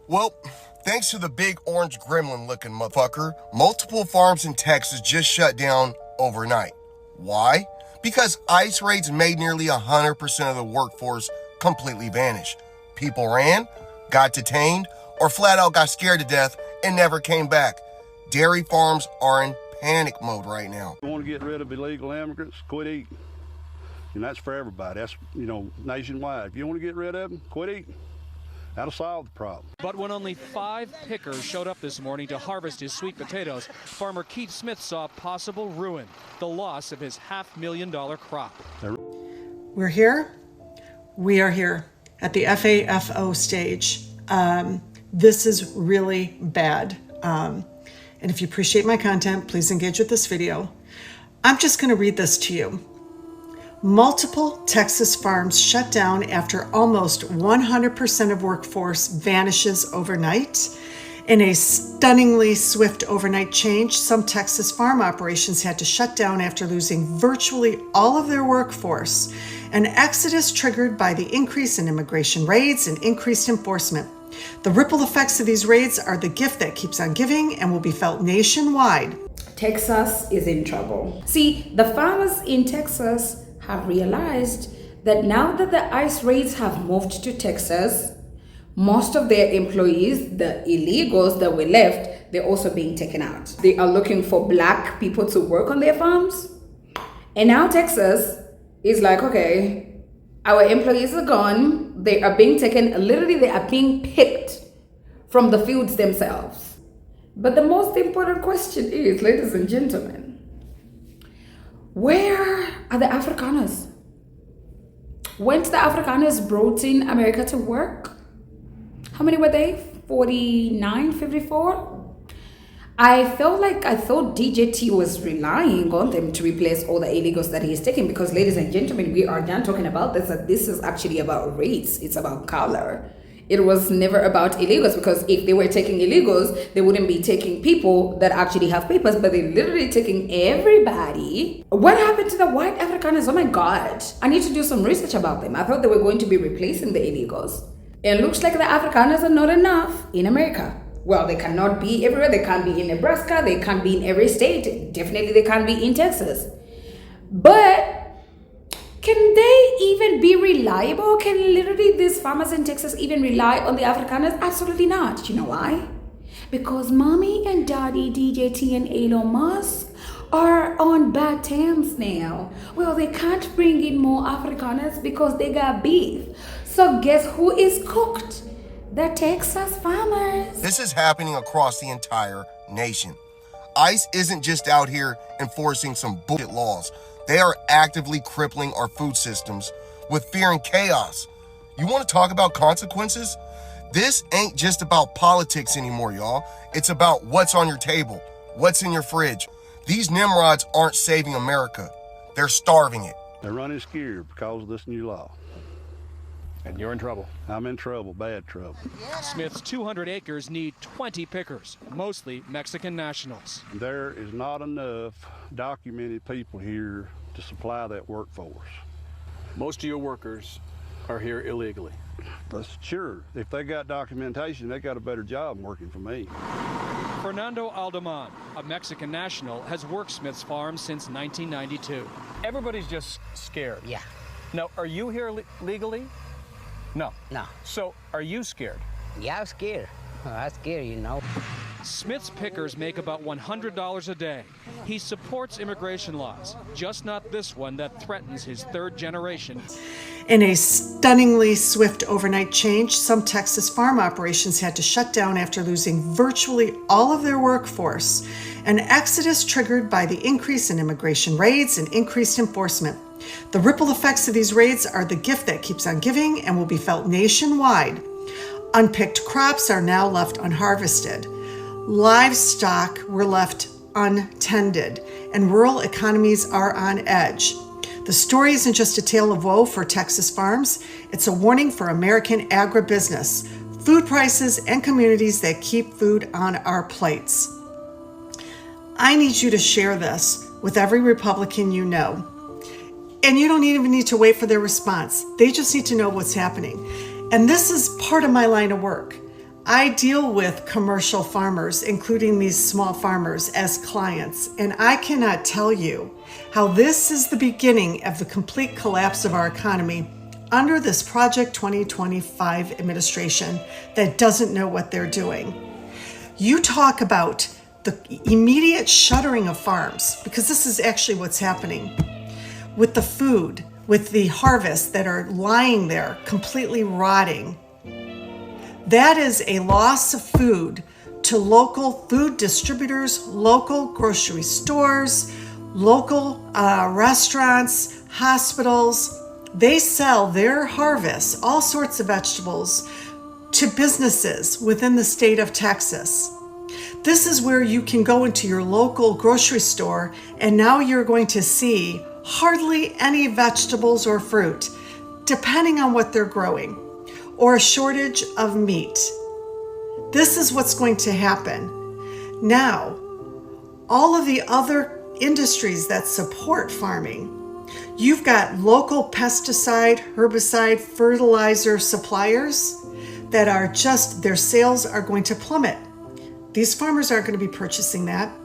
Well, thanks to the big orange gremlin looking motherfucker, multiple farms in Texas just shut down overnight. Why? Because Iceraids made nearly 100% of the workforce completely vanish. People ran, got detained, or flat out got scared to death and never came back. Dairy farms are in panic mode right now. You want to get rid of illegal immigrants, quit eating. And that's for everybody. That's, nationwide. If you want to get rid of them, quit eating. That'll solve the problem. But when only 5 pickers showed up this morning to harvest his sweet potatoes, farmer Keith Smith saw possible ruin, the loss of his $500,000 crop. We're here. We are here at the FAFO stage. This is really bad. And if you appreciate my content, please engage with this video. I'm just going to read this to you. Multiple Texas farms shut down after almost 100% of workforce vanishes overnight. In a stunningly swift overnight change, some Texas farm operations had to shut down after losing virtually all of their workforce, an exodus triggered by the increase in immigration raids and increased enforcement. The ripple effects of these raids are the gift that keeps on giving and will be felt nationwide. Texas is in trouble. See, the farmers in Texas have realized that now that the ICE raids have moved to Texas, most of their employees, the illegals that were left, they're also being taken out. They are looking for black people to work on their farms. And now Texas is like, okay, our employees are gone. They are being taken, literally they are being picked from the fields themselves. But the most important question is, ladies and gentlemen, where are the Afrikaners? Weren't the Afrikaners brought in America to work? How many were they? 49, 54? I thought DJT was relying on them to replace all the illegals that he is taking, because ladies and gentlemen, we are done talking about this, that this is actually about race. It's about color. It was never about illegals, because if they were taking illegals, they wouldn't be taking people that actually have papers, but they're literally taking everybody. What happened to the white Afrikaners? Oh my God. I need to do some research about them. I thought they were going to be replacing the illegals. It looks like the Afrikaners are not enough in America. Well, they cannot be everywhere. They can't be in Nebraska. They can't be in every state. Definitely they can't be in Texas. But can they even be reliable? Can literally these farmers in Texas even rely on the Afrikaners? Absolutely not. You know why? Because mommy and daddy DJT and Elon Musk are on bad terms now. Well, they can't bring in more Afrikaners because they got beef. So guess who is cooked? The Texas farmers. This is happening across the entire nation. ICE isn't just out here enforcing some bullshit laws. They are actively crippling our food systems with fear and chaos. You want to talk about consequences? This ain't just about politics anymore, y'all. It's about what's on your table, what's in your fridge. These Nimrods aren't saving America. They're starving it. They're running scared because of this new law. And you're in trouble. I'm in trouble, bad trouble. Smith's 200 acres need 20 pickers, mostly Mexican nationals. There is not enough documented people here to supply that workforce. Most of your workers are here illegally. That's sure. If they got documentation, they got a better job working for me. Fernando Aldeman, a Mexican national, has worked Smith's farm since 1992. Everybody's just scared. Yeah. Now, are you here legally? No. No. So, are you scared? Yeah, I'm scared. I'm scared, you know. Smith's pickers make about $100 a day. He supports immigration laws, just not this one that threatens his third generation. In a stunningly swift overnight change, some Texas farm operations had to shut down after losing virtually all of their workforce, an exodus triggered by the increase in immigration raids and increased enforcement. The ripple effects of these raids are the gift that keeps on giving and will be felt nationwide. Unpicked crops are now left unharvested. Livestock were left untended, and rural economies are on edge. The story isn't just a tale of woe for Texas farms, it's a warning for American agribusiness, food prices, and communities that keep food on our plates. I need you to share this with every Republican you know. And you don't even need to wait for their response. They just need to know what's happening. And this is part of my line of work. I deal with commercial farmers, including these small farmers, as clients, and I cannot tell you how this is the beginning of the complete collapse of our economy under this Project 2025 administration that doesn't know what they're doing. You talk about the immediate shuttering of farms, because this is actually what's happening with the food, with the harvests that are lying there completely rotting. That is a loss of food to local food distributors, local grocery stores, local restaurants, hospitals. They sell their harvests, all sorts of vegetables, to businesses within the state of Texas. This is where you can go into your local grocery store, and now you're going to see hardly any vegetables or fruit, depending on what they're growing, or a shortage of meat. This is what's going to happen. Now, all of the other industries that support farming, you've got local pesticide, herbicide, fertilizer suppliers that are just, their sales are going to plummet. These farmers aren't going to be purchasing that.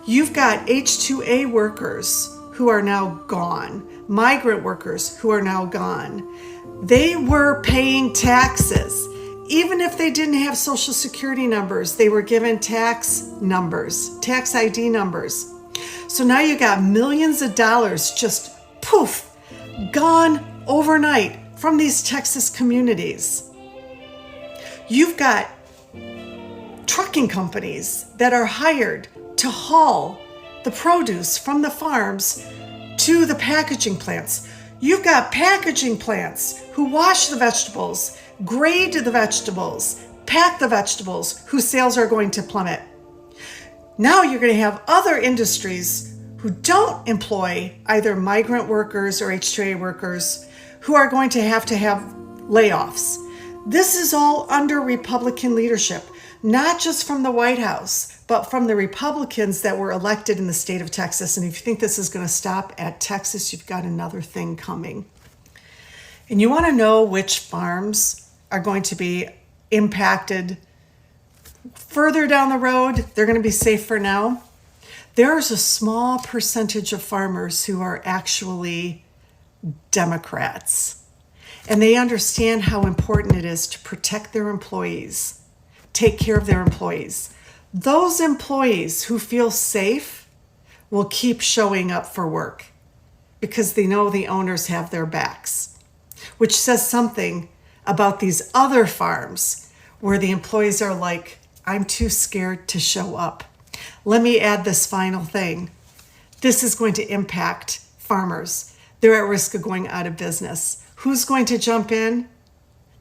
You've got H-2A workers who are now gone, migrant workers who are now gone. They were paying taxes. Even if they didn't have social security numbers, they were given tax numbers, tax ID numbers. So now you got millions of dollars just poof, gone overnight from these Texas communities. You've got trucking companies that are hired to haul the produce from the farms to the packaging plants. You've got packaging plants who wash the vegetables, grade the vegetables, pack the vegetables, whose sales are going to plummet. Now you're going to have other industries who don't employ either migrant workers or H-2A workers who are going to have layoffs. This is all under Republican leadership, not just from the White House, but from the Republicans that were elected in the state of Texas. And if you think this is going to stop at Texas, you've got another thing coming. And you want to know which farms are going to be impacted further down the road? They're going to be safe for now. There's a small percentage of farmers who are actually Democrats. And they understand how important it is to protect their employees, take care of their employees. Those employees who feel safe will keep showing up for work because they know the owners have their backs, which says something about these other farms where the employees are like, I'm too scared to show up. Let me add this final thing. This is going to impact farmers. They're at risk of going out of business. Who's going to jump in?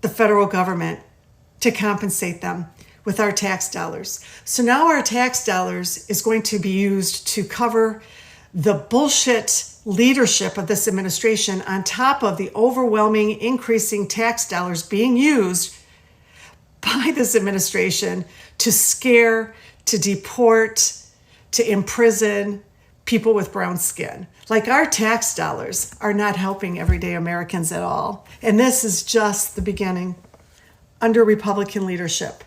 The federal government to compensate them with our tax dollars. So now our tax dollars is going to be used to cover the bullshit leadership of this administration on top of the overwhelming increasing tax dollars being used by this administration to scare, to deport, to imprison people with brown skin. Like, our tax dollars are not helping everyday Americans at all. And this is just the beginning under Republican leadership.